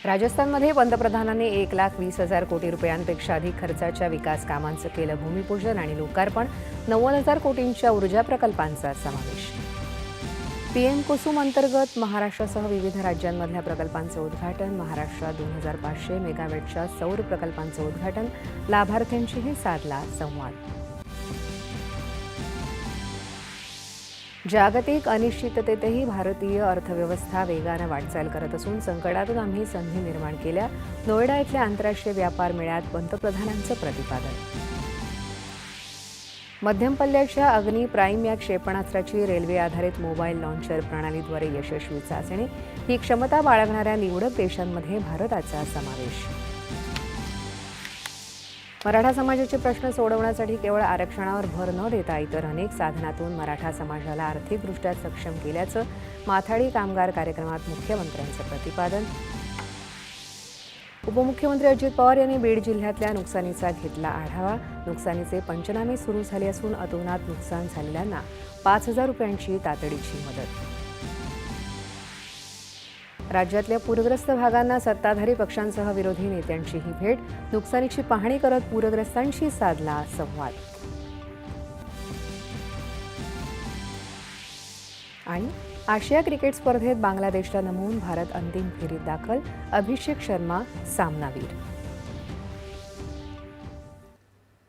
राजस्थानमध्ये पंतप्रधानांनी 1,20,000 कोटी रुपयांपेक्षा अधिक खर्चाच्या विकास कामांचं केलं भूमिपूजन आणि लोकार्पण. 90,000 कोटींच्या ऊर्जा प्रकल्पांचा समावेश. पीएम कुसुम अंतर्गत महाराष्ट्रासह विविध राज्यांमधल्या प्रकल्पांचं उद्घाटन. महाराष्ट्रात 2,500 मेगावॅटच्या सौर प्रकल्पांचं उद्घाटन. लाभार्थ्यांशीही साधला संवाद. जागतिक अनिश्चिततेतही भारतीय अर्थव्यवस्था वेगानं वाटचाल करत असून संकटातून आम्ही संधी निर्माण केल्या. नोएडा इथल्या आंतरराष्ट्रीय व्यापार मेळ्यात पंतप्रधानांचं प्रतिपादन. मध्यम पल्ल्याच्या अग्नी प्राईम या क्षेपणास्त्राची रेल्वे आधारित मोबाईल लॉन्चर प्रणालीद्वारे यशस्वी चाचणी. ही क्षमता बाळगणाऱ्या निवडक देशांमध्ये भारताचा समावेश. मराठा समाजाचे प्रश्न सोडवण्यासाठी केवळ आरक्षणावर भर न देता इतर अनेक साधनातून मराठा समाजाला आर्थिकदृष्ट्या सक्षम केल्याचं माथाडी कामगार कार्यक्रमात मुख्यमंत्र्यांचं प्रतिपादन. उपमुख्यमंत्री अजित पवार यांनी बीड जिल्ह्यातल्या नुकसानीचा घेतला आढावा. नुकसानीचे पंचनामे सुरू झाले असून अतोनात नुकसान झालेल्यांना 5,000 रुपयांची तातडीची मदत. राज्यातल्या पूरग्रस्त भागांना सत्ताधारी पक्षांसह विरोधी नेत्यांचीही भेट. नुकसानीची पाहणी करत पूरग्रस्तांशी साधला संवाद. आणि आशिया क्रिकेट स्पर्धेत बांगलादेशला नमवून भारत अंतिम फेरीत दाखल. अभिषेक शर्मा सामनावीर.